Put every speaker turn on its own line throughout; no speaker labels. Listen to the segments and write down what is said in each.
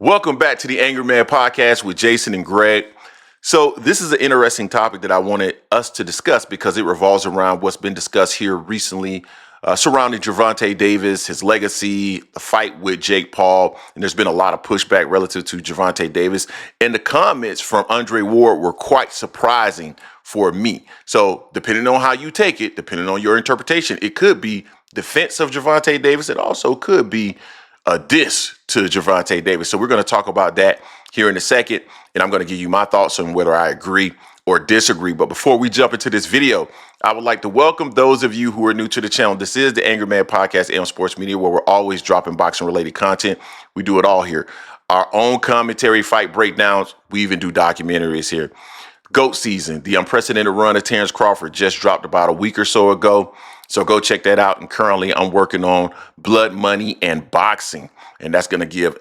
Welcome back to the Angry Man Podcast with Jason and Greg. So this is an interesting topic that I wanted us to discuss because it revolves around what's been discussed here recently surrounding Gervonta Davis, his legacy, the fight with Jake Paul, and there's been a lot of pushback relative to Gervonta Davis. And the comments from Andre Ward were quite surprising for me. So depending on how you take it, depending on your interpretation, it could be defense of Gervonta Davis. It also could be a diss to Gervonta Davis. So we're going to talk about that here in a second, and I'm going to give you my thoughts on whether I agree or disagree. But before we jump into this video, I would like to welcome those of you who are new to the channel. This is the Angry Man Podcast and Sports Media, where we're always dropping boxing related content. We do it all here. Our own commentary, fight breakdowns. We even do documentaries here. GOAT season, the unprecedented run of Terrence Crawford just dropped about a week or so ago. So go check that out. And currently I'm working on Blood Money and Boxing. And that's going to give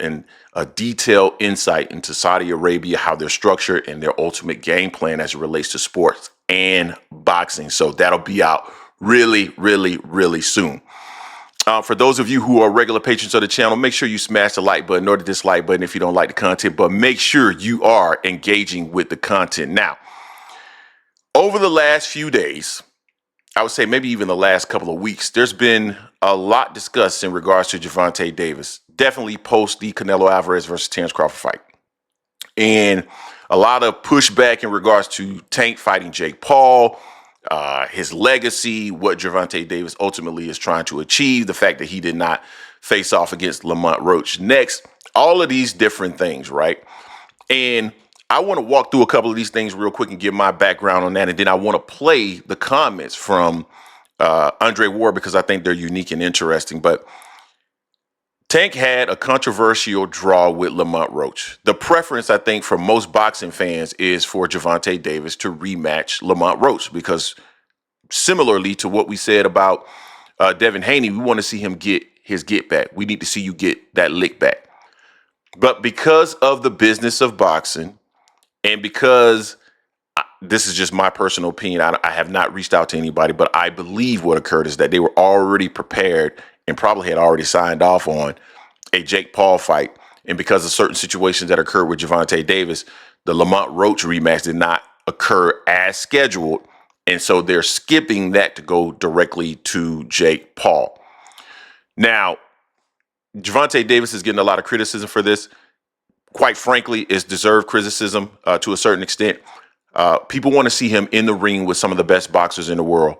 a detailed insight into Saudi Arabia, how they're structured and their ultimate game plan as it relates to sports and boxing. So that'll be out really soon. For those of you who are regular patrons of the channel, make sure you smash the like button or the dislike button if you don't like the content, but make sure you are engaging with the content. Now, over the last few days, I would say maybe even the last couple of weeks, there's been a lot discussed in regards to Gervonta Davis, definitely post the Canelo Alvarez versus Terrence Crawford fight. And a lot of pushback in regards to Tank fighting Jake Paul, his legacy, what Gervonta Davis ultimately is trying to achieve, the fact that he did not face off against Lamont Roach next, all of these different things, right? And I want to walk through a couple of these things real quick and give my background on that. And then I want to play the comments from Andre Ward because I think they're unique and interesting. But Tank had a controversial draw with Lamont Roach. The preference, I think, for most boxing fans is for Gervonta Davis to rematch Lamont Roach because similarly to what we said about Devin Haney, we want to see him get his get back. We need to see you get that lick back. But because of the business of boxing, and because this is just my personal opinion, I have not reached out to anybody, but I believe what occurred is that they were already prepared and probably had already signed off on a Jake Paul fight. And because of certain situations that occurred with Gervonta Davis, the Lamont Roach rematch did not occur as scheduled. And so they're skipping that to go directly to Jake Paul. Now, Gervonta Davis is getting a lot of criticism for this. Quite frankly, it's deserved criticism to a certain extent. People want to see him in the ring with some of the best boxers in the world.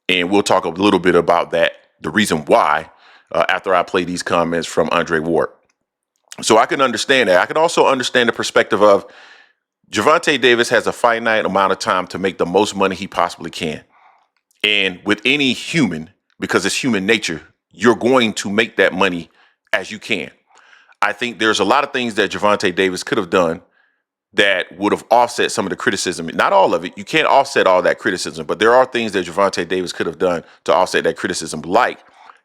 And we'll talk a little bit about that, the reason why, after I play these comments from Andre Ward. So I can understand that. I can also understand the perspective of Gervonta Davis has a finite amount of time to make the most money he possibly can. And with any human, because it's human nature, you're going to make that money as you can. I think there's a lot of things that Gervonta Davis could have done that would have offset some of the criticism. Not all of it. You can't offset all that criticism, but there are things that Gervonta Davis could have done to offset that criticism. Like,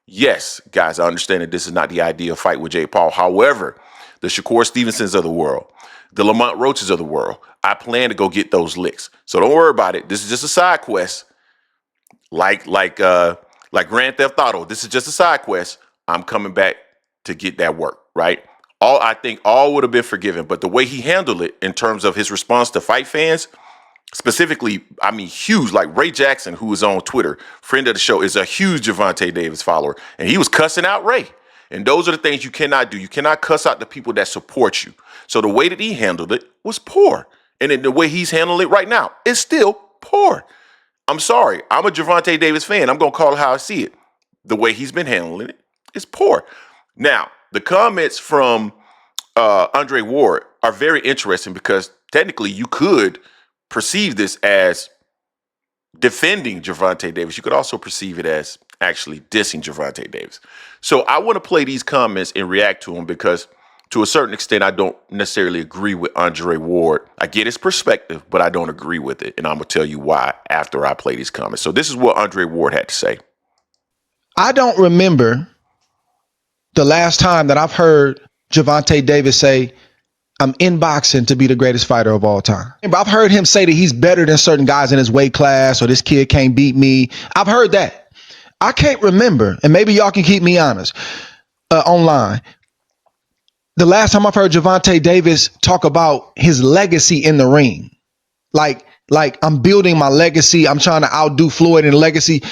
yes, guys, I understand that this is not the ideal fight with Jake Paul. However, the Shakur Stevensons of the world, the Lamont Roaches of the world, I plan to go get those licks. So don't worry about it. This is just a side quest. Like Grand Theft Auto. This is just a side quest. I'm coming back to get that work, right? I think all would have been forgiven, but the way he handled it in terms of his response to fight fans, specifically, I mean, huge, like Ray Jackson, who is on Twitter, friend of the show, is a huge Gervonta Davis follower, and he was cussing out Ray. And those are the things you cannot do. You cannot cuss out the people that support you. So the way that he handled it was poor. And then the way he's handling it right now is still poor. I'm sorry. I'm a Gervonta Davis fan. I'm going to call it how I see it. The way he's been handling it is poor. Now, the comments from Andre Ward are very interesting because technically you could perceive this as defending Gervonta Davis. You could also perceive it as actually dissing Gervonta Davis. So I want to play these comments and react to them because to a certain extent, I don't necessarily agree with Andre Ward. I get his perspective, but I don't agree with it. And I'm going to tell you why after I play these comments. So this is what Andre Ward had to say.
I don't remember the last time that I've heard Gervonta Davis say, I'm in boxing to be the greatest fighter of all time. I've heard him say that he's better than certain guys in his weight class or this kid can't beat me. I've heard that. I can't remember, and maybe y'all can keep me honest online. the last time I've heard Gervonta Davis talk about his legacy in the ring, like I'm building my legacy. I'm trying to outdo Floyd in legacy.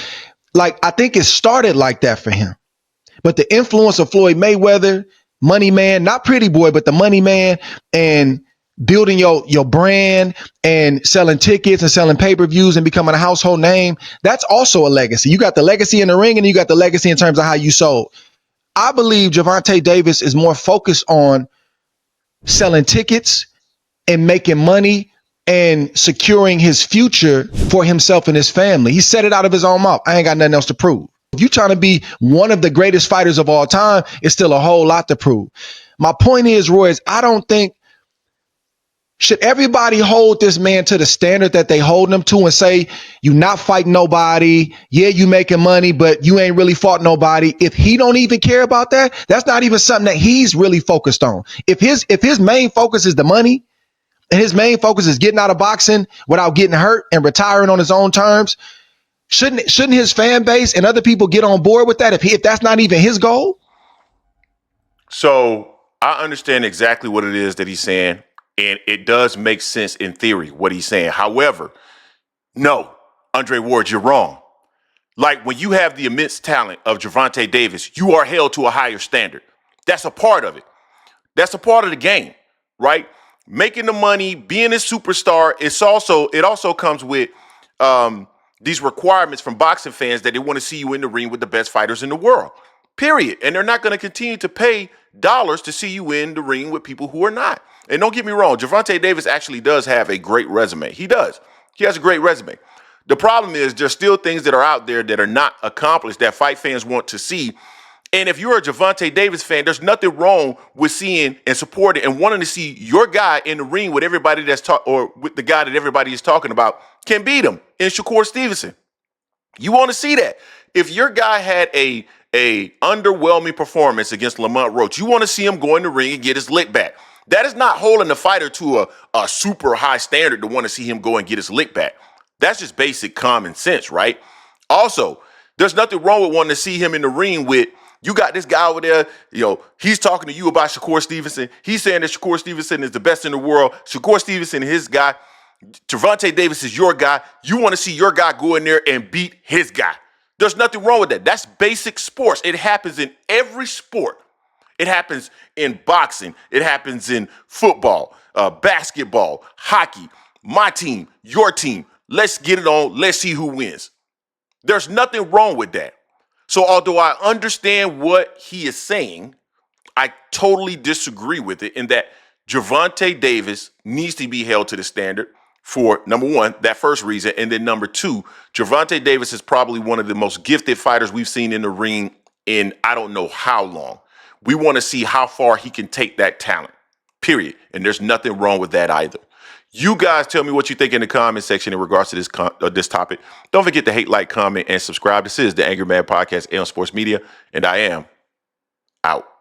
Like, I think it started like that for him. But the influence of Floyd Mayweather, Money Man, not Pretty Boy, but the Money Man, and building your brand and selling tickets and selling pay-per-views and becoming a household name, that's also a legacy. You got the legacy in the ring and you got the legacy in terms of how you sold. I believe Gervonta Davis is more focused on selling tickets and making money and securing his future for himself and his family. He said it out of his own mouth. I ain't got nothing else to prove. If you're trying to be one of the greatest fighters of all time, it's still a whole lot to prove. My point is, Roy, is I don't think should everybody hold this man to the standard that they hold him to and say, you not fighting nobody. Yeah, you making money, but you ain't really fought nobody. If he don't even care about that, that's not even something that he's really focused on. If his main focus is the money and his main focus is getting out of boxing without getting hurt and retiring on his own terms, shouldn't his fan base and other people get on board with that if that's not even his goal?
So I understand exactly what it is that he's saying, and it does make sense in theory what he's saying. However, no, Andre Ward, you're wrong. Like, when you have the immense talent of Gervonta Davis, you are held to a higher standard. That's a part of it. That's a part of the game, right? Making the money, being a superstar, it also comes with these requirements from boxing fans that they want to see you in the ring with the best fighters in the world, period. And they're not going to continue to pay dollars to see you in the ring with people who are not. And don't get me wrong, Gervonta Davis actually does have a great resume. He does. He has a great resume. The problem is there's still things that are out there that are not accomplished that fight fans want to see. And if you're a Gervonta Davis fan, there's nothing wrong with seeing and supporting and wanting to see your guy in the ring with everybody or with the guy that everybody is talking about can beat him in Shakur Stevenson. You want to see that. If your guy had a underwhelming performance against Lamont Roach, you want to see him go in the ring and get his lick back. That is not holding the fighter to a super high standard to want to see him go and get his lick back. That's just basic common sense, right? Also, there's nothing wrong with wanting to see him in the ring with, you got this guy over there, he's talking to you about Shakur Stevenson. He's saying that Shakur Stevenson is the best in the world. Shakur Stevenson is his guy. Gervonta Davis is your guy. You want to see your guy go in there and beat his guy. There's nothing wrong with that. That's basic sports. It happens in every sport. It happens in boxing. It happens in football, basketball, hockey. My team, your team. Let's get it on. Let's see who wins. There's nothing wrong with that. So although I understand what he is saying, I totally disagree with it in that Gervonta Davis needs to be held to the standard for, number one, that first reason. And then number two, Gervonta Davis is probably one of the most gifted fighters we've seen in the ring in I don't know how long. We want to see how far he can take that talent, period. And there's nothing wrong with that either. You guys tell me what you think in the comment section in regards to this topic. Don't forget to hate, like, comment, and subscribe. This is the Angry Man Podcast, on Sports Media, and I am out.